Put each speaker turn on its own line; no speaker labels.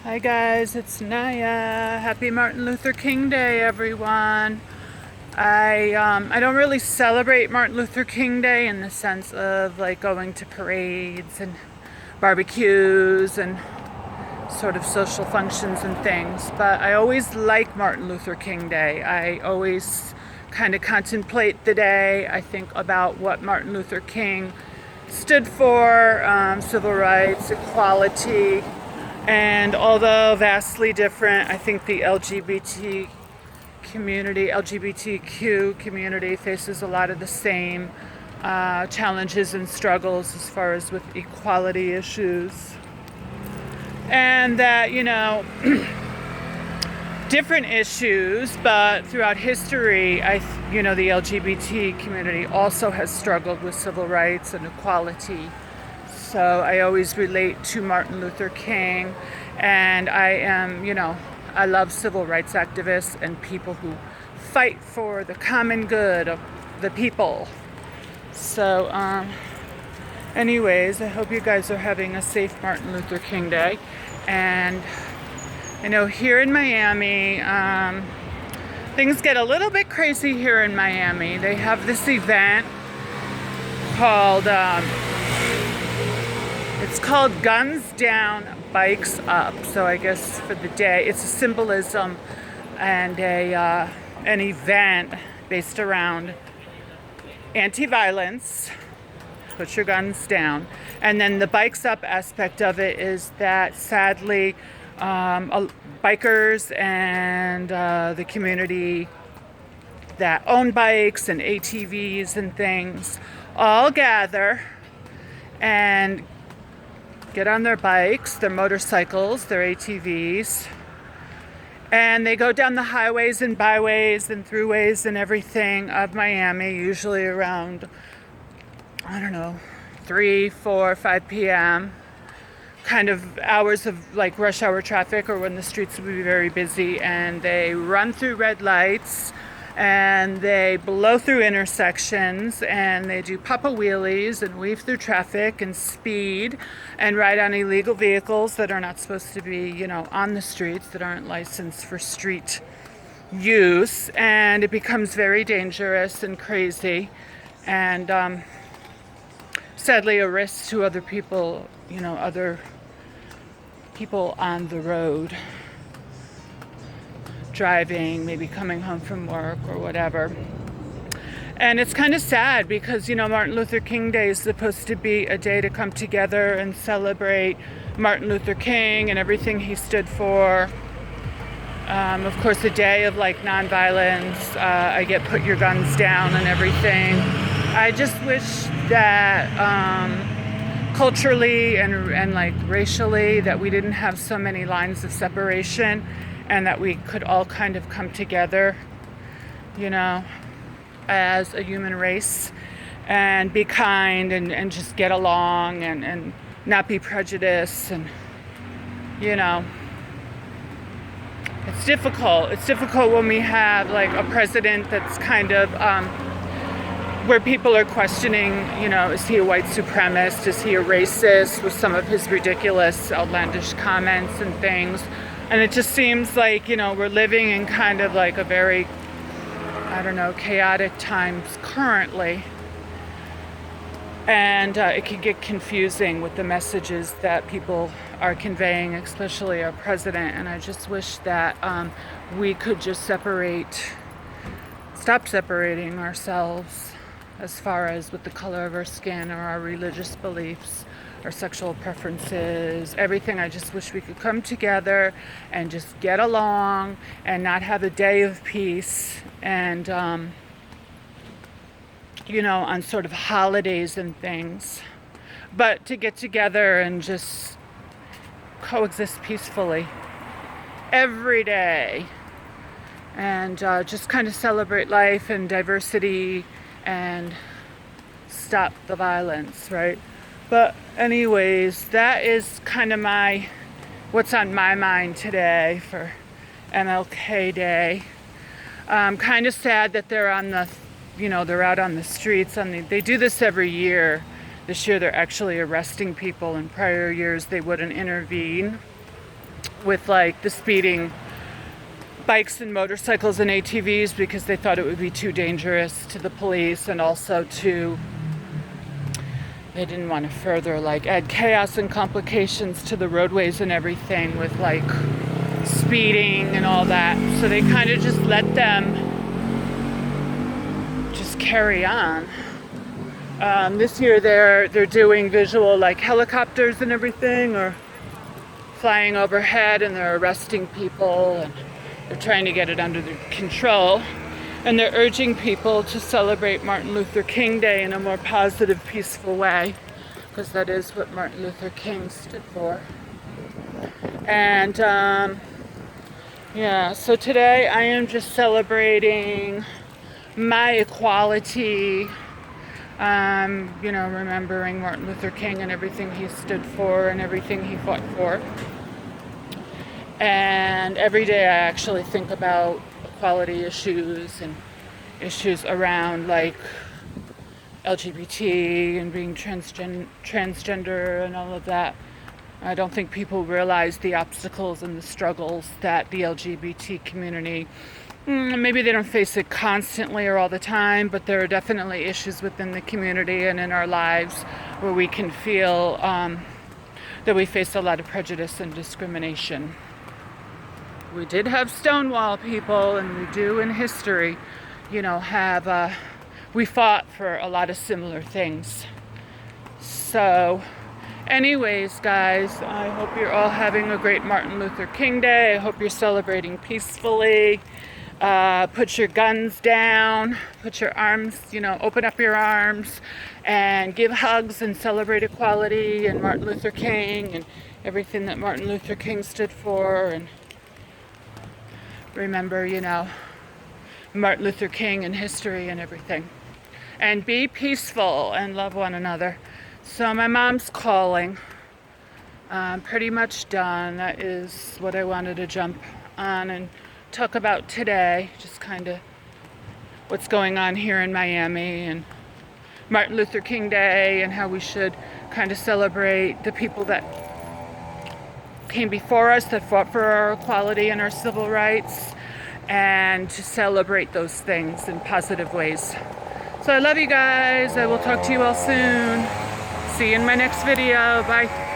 Hi guys, it's Naya. Happy Martin Luther King Day, everyone. I don't really celebrate Martin Luther King Day in the sense of like going to parades and barbecues and sort of social functions and things, but I always like Martin Luther King Day. I always kind of contemplate the day. I think about what Martin Luther King stood for, civil rights, equality, and although vastly different, I think the LGBTQ community faces a lot of the same challenges and struggles as far as with equality issues. And that, different issues, but throughout history, the LGBT community also has struggled with civil rights and equality. So I always relate to Martin Luther King, and I love civil rights activists and people who fight for the common good of the people. So, anyways, I hope you guys are having a safe Martin Luther King Day. And I know here in Miami, things get a little bit crazy here in Miami. They have this event called, it's called Guns Down, Bikes Up. So I guess for the day, it's a symbolism and an event based around anti-violence. Put your guns down. And then the bikes up aspect of it is that sadly, bikers and the community that own bikes and ATVs and things all gather and get on their bikes, their motorcycles, their ATVs, and they go down the highways and byways and throughways and everything of Miami, usually around, 3, 4, 5 p.m., kind of hours of like rush hour traffic or when the streets will be very busy, and they run through red lights and they blow through intersections and they do papa wheelies and weave through traffic and speed and ride on illegal vehicles that are not supposed to be, on the streets, that aren't licensed for street use, and it becomes very dangerous and crazy and sadly a risk to other people, other people on the road driving, maybe coming home from work or whatever. And it's kind of sad because, Martin Luther King Day is supposed to be a day to come together and celebrate Martin Luther King and everything he stood for. Of course, a day of like nonviolence. I get put your guns down and everything. I just wish that culturally and like racially that we didn't have so many lines of separation, and that we could all kind of come together, as a human race and be kind and just get along and not be prejudiced. And, it's difficult. It's difficult when we have like a president that's kind of, where people are questioning, is he a white supremacist? Is he a racist with some of his ridiculous, outlandish comments and things? And it just seems like, we're living in kind of like a very, chaotic times currently. And it can get confusing with the messages that people are conveying, especially our president. And I just wish that we could just stop separating ourselves as far as with the color of our skin or our religious beliefs, our sexual preferences, everything. I just wish we could come together and just get along and not have a day of peace and, on sort of holidays and things, but to get together and just coexist peacefully every day and just kind of celebrate life and diversity and stop the violence, right? But anyways, that is kind of what's on my mind today for MLK Day. Kind of sad that they're they're out on the streets. They do this every year. This year they're actually arresting people. In prior years they wouldn't intervene. with like the speeding bikes and motorcycles and ATVs because they thought it would be too dangerous to the police, and also they didn't want to further like add chaos and complications to the roadways and everything with like speeding and all that. So they kind of just let them just carry on. This year they're doing visual like helicopters and everything, or flying overhead, and they're arresting people, and they're trying to get it under control. And they're urging people to celebrate Martin Luther King Day in a more positive, peaceful way, because that is what Martin Luther King stood for. And yeah, so today I am just celebrating my equality, remembering Martin Luther King and everything he stood for and everything he fought for. And every day I actually think about equality issues and issues around like LGBT and being transgender and all of that. I don't think people realize the obstacles and the struggles that the LGBT community, maybe they don't face it constantly or all the time, but there are definitely issues within the community and in our lives where we can feel that we face a lot of prejudice and discrimination. We did have Stonewall people, and we do in history, we fought for a lot of similar things. So anyways, guys, I hope you're all having a great Martin Luther King Day. I hope you're celebrating peacefully. Put your guns down, put your arms, open up your arms and give hugs and celebrate equality and Martin Luther King and everything that Martin Luther King stood for. And remember, Martin Luther King and history and everything. And be peaceful and love one another. So my mom's calling. I'm pretty much done. That is what I wanted to jump on and talk about today. Just kind of what's going on here in Miami and Martin Luther King Day, and how we should kind of celebrate the people that came before us, that fought for our equality and our civil rights, and to celebrate those things in positive ways. So I love you guys. I will talk to you all soon. See you in my next video. Bye.